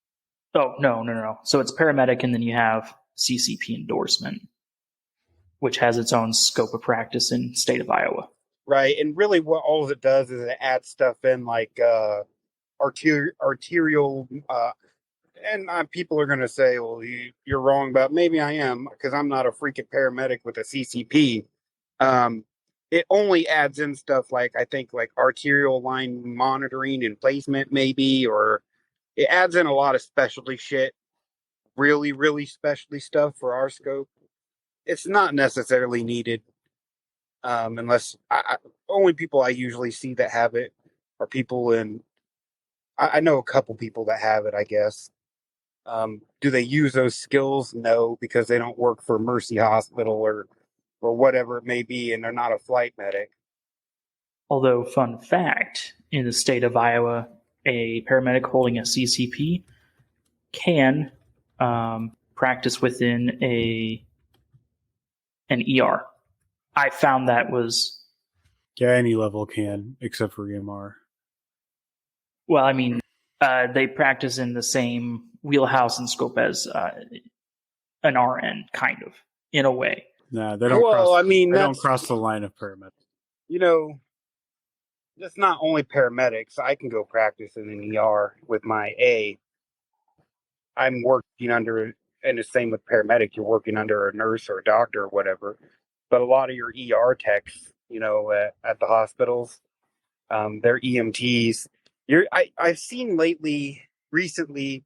Oh, no. So it's paramedic, and then you have CCP endorsement, which has its own scope of practice in the state of Iowa. Right, and really what all it does is it adds stuff in like arterial, and people are going to say, well, you're wrong, but maybe I am, because I'm not a freaking paramedic with a CCP. It only adds in stuff like, I think, like arterial line monitoring and placement maybe, or it adds in a lot of specialty shit, really, really specialty stuff for our scope. It's not necessarily needed. Unless only people I usually see that have it are people I know a couple people that have it, I guess. Do they use those skills? No, because they don't work for Mercy Hospital or or whatever it may be, and they're not a flight medic. Although, fun fact, in the state of Iowa, a paramedic holding a CCP can practice within an ER. I found that was... Yeah, any level can, except for EMR. Well, I mean, they practice in the same wheelhouse and scope as an RN, kind of, in a way. Nah, they don't don't cross the line of paramedics. You know, it's not only paramedics. I can go practice in an ER with my A. I'm working under, and the same with paramedic, you're working under a nurse or a doctor or whatever. But a lot of your ER techs, you know, at the hospitals, they're EMTs. I've seen recently,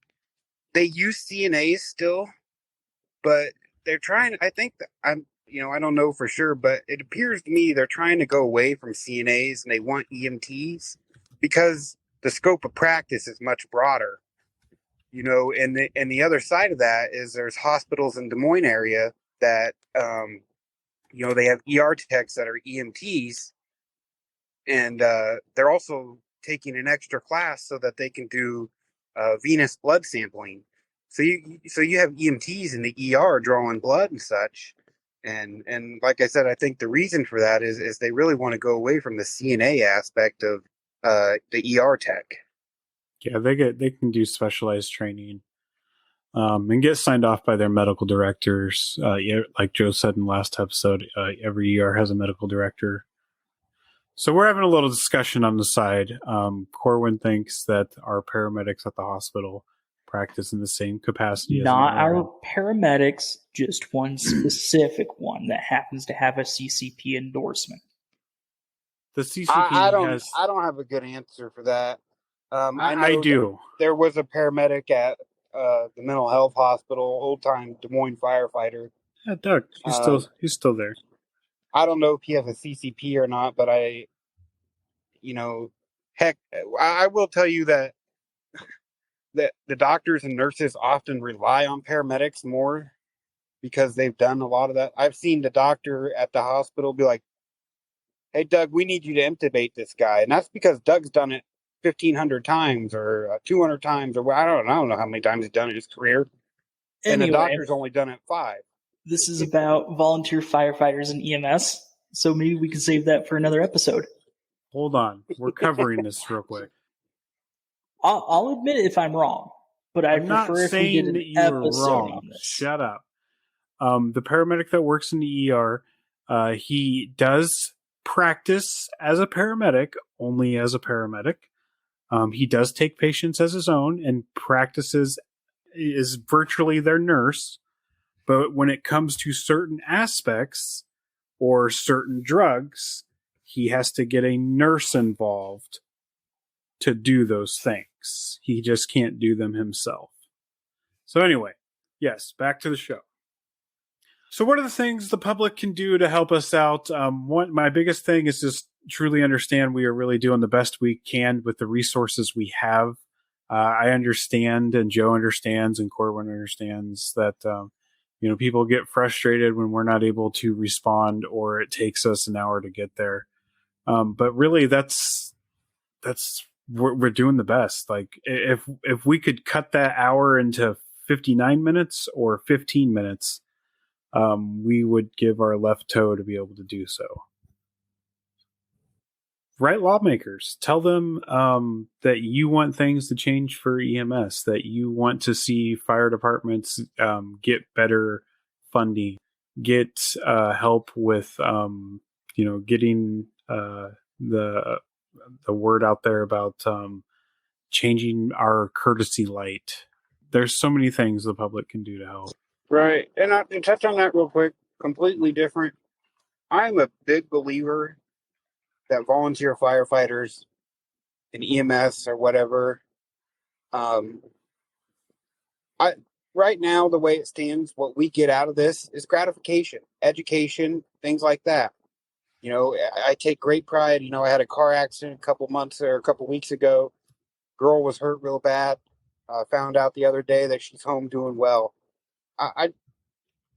they use CNAs still, but they're trying, I think, I don't know for sure, but it appears to me they're trying to go away from CNAs and they want EMTs because the scope of practice is much broader. You know, and the other side of that is there's hospitals in Des Moines area that, they have ER techs that are EMTs, and they're also taking an extra class so that they can do venous blood sampling. So you have EMTs in the ER drawing blood and such, and like I said, I think the reason for that is they really want to go away from the CNA aspect of the ER tech. Yeah, they can do specialized training and get signed off by their medical directors. Like Joe said in the last episode, every ER has a medical director. So we're having a little discussion on the side. Corwin thinks that our paramedics at the hospital practice in the same capacity. Not our paramedics, just one specific one that happens to have a CCP endorsement. The CCP I don't have a good answer for that. I do. There was a paramedic at the mental health hospital, old-time Des Moines firefighter. Yeah, Doug, he's still there. I don't know if he has a CCP or not, but I will tell you that the doctors and nurses often rely on paramedics more because they've done a lot of that. I've seen the doctor at the hospital be like, "Hey, Doug, we need you to intubate this guy," and that's because Doug's done it 1,500 times or 200 times, or I don't know how many times he's done it in his career. And the doctor's only done it 5. This is about volunteer firefighters and EMS, so maybe we can save that for another episode. Hold on. We're covering this real quick. I'll admit it if I'm wrong, but I prefer if we did an episode on this. Shut up. The paramedic that works in the ER, he does practice as a paramedic, only as a paramedic. He does take patients as his own and is virtually their nurse. But when it comes to certain aspects or certain drugs, he has to get a nurse involved to do those things. He just can't do them himself. So anyway, yes, back to the show. So what are the things the public can do to help us out? My biggest thing is just truly understand we are really doing the best we can with the resources we have. I understand, and Joe understands, and Corwin understands that people get frustrated when we're not able to respond, or it takes us an hour to get there. But really, that's we're doing the best. Like if we could cut that hour into 59 minutes or 15 minutes, we would give our left toe to be able to do so. Write lawmakers. Tell them that you want things to change for EMS, that you want to see fire departments get better funding, get help with getting the word out there about changing our courtesy light. There's so many things the public can do to help. Right. And to touch on that real quick, completely different. I'm a big believer that volunteer firefighters in EMS or whatever, right now, the way it stands, what we get out of this is gratification, education, things like that. I take great pride. I had a car accident a couple weeks ago. Girl was hurt real bad. Found out the other day that she's home doing well.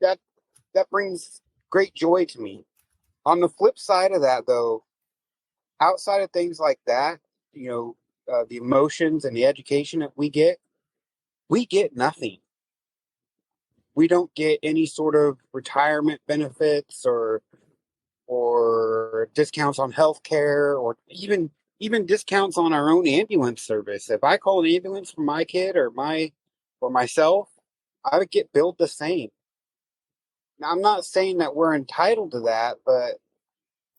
That brings great joy to me. On the flip side of that, though, outside of things like that, the emotions and the education that we get nothing. We don't get any sort of retirement benefits or discounts on healthcare, or even discounts on our own ambulance service. If I call an ambulance for my kid or myself, I would get billed the same. Now, I'm not saying that we're entitled to that, but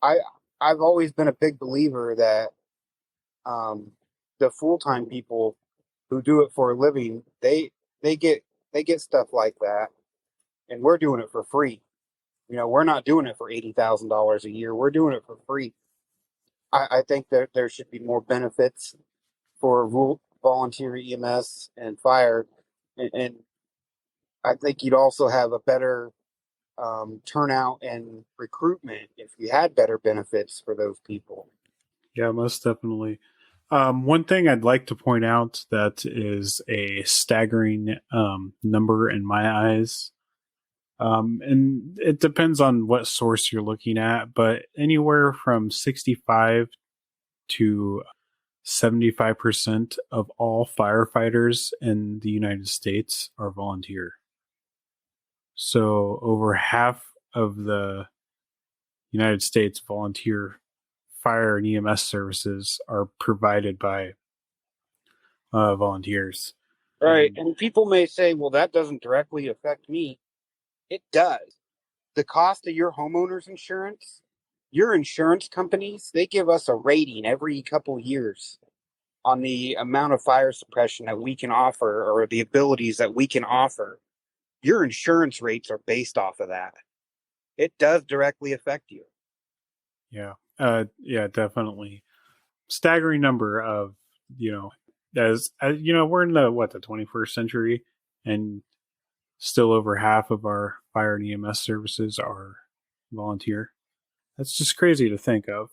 I've always been a big believer that the full-time people who do it for a living, they get stuff like that, and we're doing it for free. We're not doing it for $80,000 a year. We're doing it for free. I think that there should be more benefits for volunteer EMS and fire, and I think you'd also have a better turnout and recruitment if you had better benefits for those people. Yeah, most definitely. One thing I'd like to point out that is a staggering number in my eyes, and it depends on what source you're looking at, but anywhere from 65 to 75% of all firefighters in the United States are volunteer. So over half of the United States volunteer fire and EMS services are provided by volunteers. Right. And people may say, well, that doesn't directly affect me. It does. The cost of your homeowner's insurance, your insurance companies, they give us a rating every couple years on the amount of fire suppression that we can offer or the abilities that we can offer. Your insurance rates are based off of that. It does directly affect you. Yeah. Yeah, definitely. Staggering number of, as we're in the 21st century, and still over half of our fire and EMS services are volunteer. That's just crazy to think of.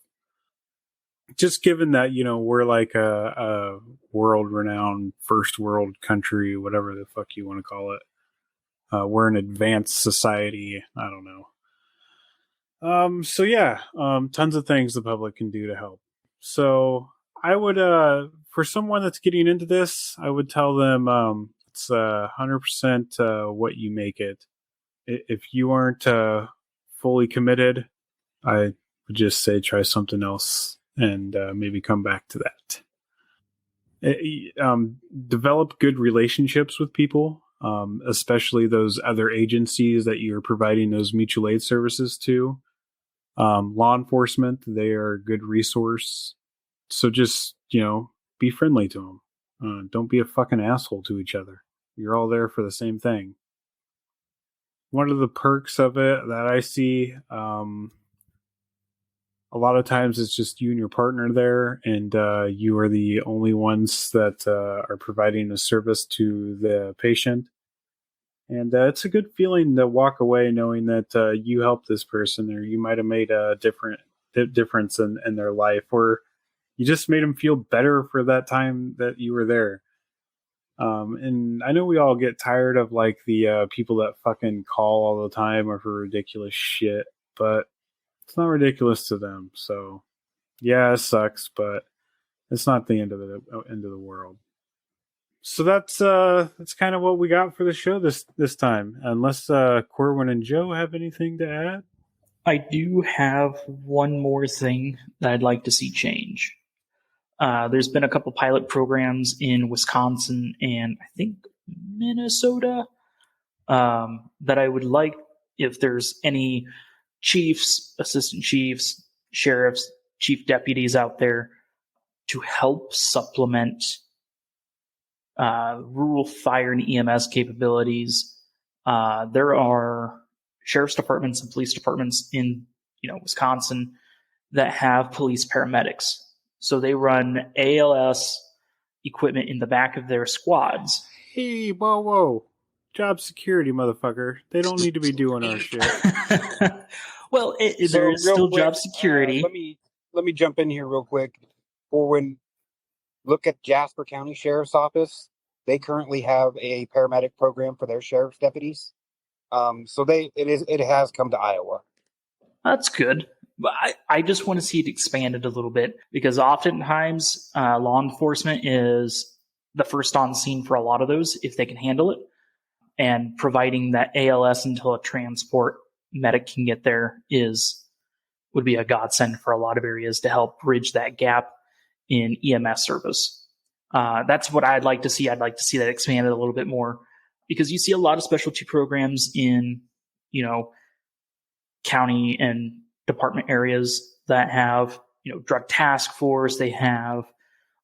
Just given that, we're like a world-renowned first world country, whatever the fuck you want to call it. We're an advanced society. I don't know. So yeah, tons of things the public can do to help. So I would, for someone that's getting into this, I would tell them, it's 100% what you make it. If you aren't fully committed, I would just say try something else and maybe come back to that. Develop good relationships with people, especially those other agencies that you're providing those mutual aid services to. Law enforcement, they are a good resource. So just, be friendly to them. Don't be a fucking asshole to each other. You're all there for the same thing. One of the perks of it that I see, a lot of times it's just you and your partner there, and you are the only ones that are providing a service to the patient. And it's a good feeling to walk away knowing that you helped this person, or you might have made a difference in their life, or you just made them feel better for that time that you were there. And I know we all get tired of like the people that fucking call all the time or for ridiculous shit, but it's not ridiculous to them. So yeah, it sucks, but it's not the end of the world. So that's kind of what we got for the show this time. Unless Corwin and Joe have anything to add. I do have one more thing that I'd like to see change. There's been a couple pilot programs in Wisconsin and I think Minnesota that I would like, if there's any chiefs, assistant chiefs, sheriffs, chief deputies out there, to help supplement rural fire and EMS capabilities. There are sheriff's departments and police departments in Wisconsin that have police paramedics. So they run ALS equipment in the back of their squads. Hey, whoa. Job security, motherfucker. They don't need to be doing our shit. Well, there is still quick, job security. Let me jump in here real quick. Look at Jasper County Sheriff's Office. They currently have a paramedic program for their sheriff's deputies. So it has come to Iowa. That's good. But I just want to see it expanded a little bit because oftentimes law enforcement is the first on scene for a lot of those if they can handle it. And providing that ALS until a transport medic can get there would be a godsend for a lot of areas to help bridge that gap in EMS service. That's what I'd like to see. I'd like to see that expanded a little bit more because you see a lot of specialty programs in, county and department areas that have, drug task force. They have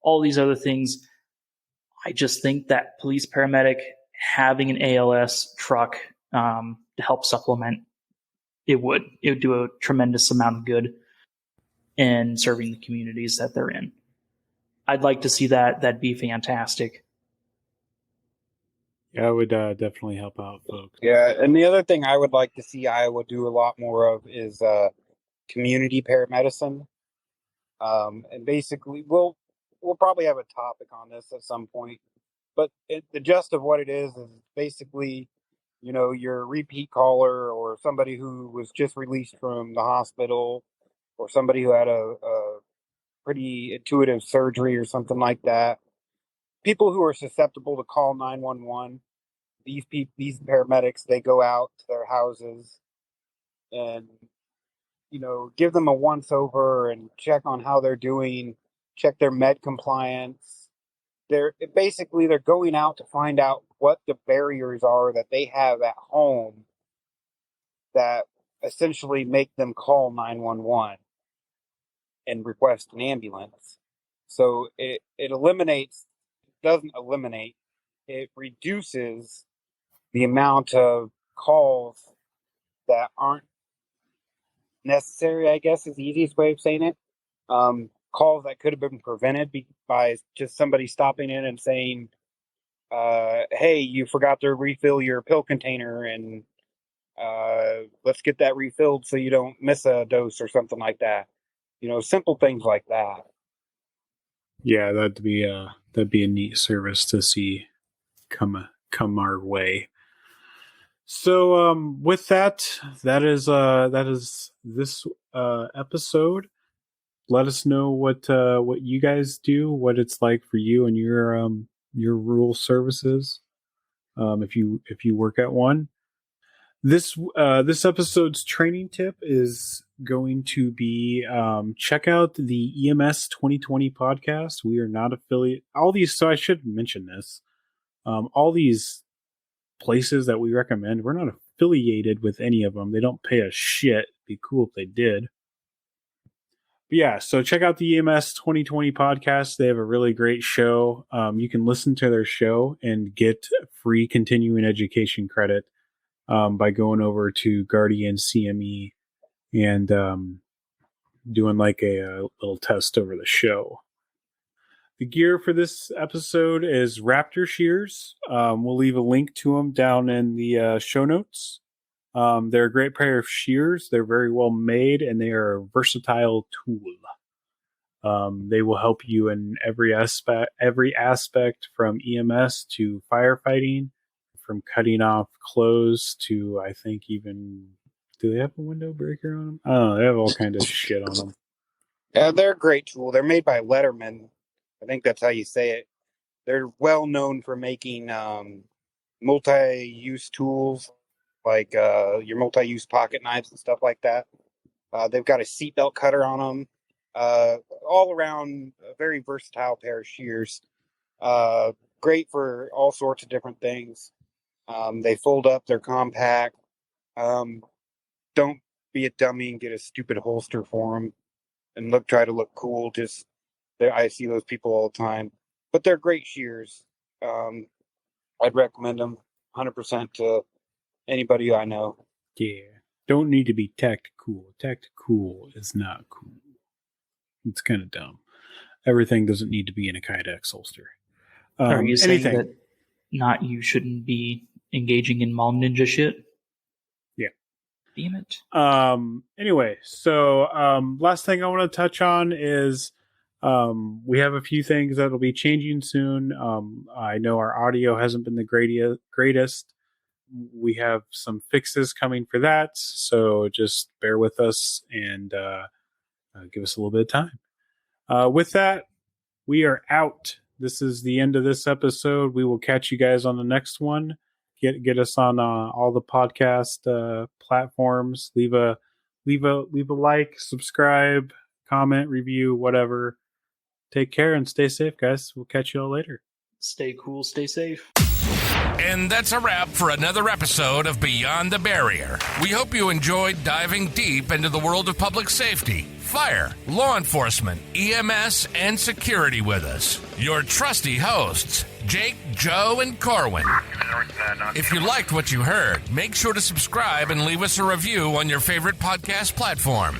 all these other things. I just think that police paramedic having an ALS truck to help supplement, it would do a tremendous amount of good in serving the communities that they're in. I'd like to see that. That'd be fantastic. Yeah, it would definitely help out folks. Yeah, and the other thing I would like to see Iowa do a lot more of is community paramedicine. And basically, we'll probably have a topic on this at some point. But the gist of what it is basically, your repeat caller or somebody who was just released from the hospital or somebody who had a pretty intuitive surgery or something like that. People who are susceptible to call 911, these paramedics, they go out to their houses and, give them a once over and check on how they're doing, check their med compliance. They're going out to find out what the barriers are that they have at home that essentially make them call 911 and request an ambulance. So it reduces the amount of calls that aren't necessary, I guess is the easiest way of saying it. Calls that could have been prevented by just somebody stopping in and saying, hey, you forgot to refill your pill container and let's get that refilled so you don't miss a dose or something like that. Simple things like that. Yeah, that'd be a neat service to see come our way. So with that is this episode. Let us know what you guys do, what it's like for you and your rural services. If you work at one. This episode's training tip is going to be check out the EMS 2020 podcast. We are not affiliate. So I should mention this. All these places that we recommend, we're not affiliated with any of them. They don't pay us shit. It'd be cool if they did. But yeah, so check out the EMS 2020 podcast. They have a really great show. You can listen to their show and get free continuing education credit by going over to Guardian CME and doing like a little test over the show. The gear for this episode is Raptor shears. We'll leave a link to them down in the show notes. They're a great pair of shears. They're very well made, and they are a versatile tool. They will help you in every aspect from EMS to firefighting, from cutting off clothes to, I think, even, do they have a window breaker on them? I don't know. They have all kinds of shit on them. Yeah, they're a great tool. They're made by Letterman. I think that's how you say it. They're well known for making multi-use tools, like your multi-use pocket knives and stuff like that. They've got a seatbelt cutter on them. All around, a very versatile pair of shears. Great for all sorts of different things. They fold up, they're compact. Don't be a dummy and get a stupid holster for them and try to look cool. I see those people all the time, but they're great shears. I'd recommend them 100% to anybody I know. Yeah. Don't need to be tactical. Tactical is not cool. It's kind of dumb. Everything doesn't need to be in a Kydex holster. Are you saying that you shouldn't be engaging in mall ninja shit? Yeah. Damn it. Anyway, so last thing I want to touch on is we have a few things that'll be changing soon. I know our audio hasn't been the greatest. we have some fixes coming for that, so just bear with us and give us a little bit of time. With that, we are out. This is the end of this episode. We will catch you guys on the next one. Get us on all the podcast platforms. Leave a like, subscribe, comment, review, whatever. Take care and stay safe, guys. We'll catch you all later. Stay cool, stay safe. And that's a wrap for another episode of Beyond the Barrier. We hope you enjoyed diving deep into the world of public safety, fire, law enforcement, EMS, and security with us. Your trusty hosts, Jake, Joe, and Corwin. If you liked what you heard, make sure to subscribe and leave us a review on your favorite podcast platform.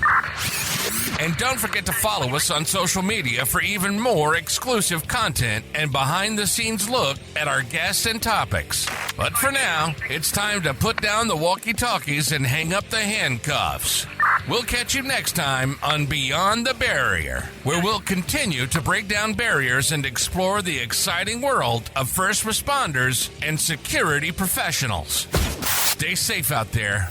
And don't forget to follow us on social media for even more exclusive content and behind-the-scenes look at our guests and topics. But for now, it's time to put down the walkie-talkies and hang up the handcuffs. We'll catch you next time on Beyond the Barrier, where we'll continue to break down barriers and explore the exciting world of first responders and security professionals. Stay safe out there.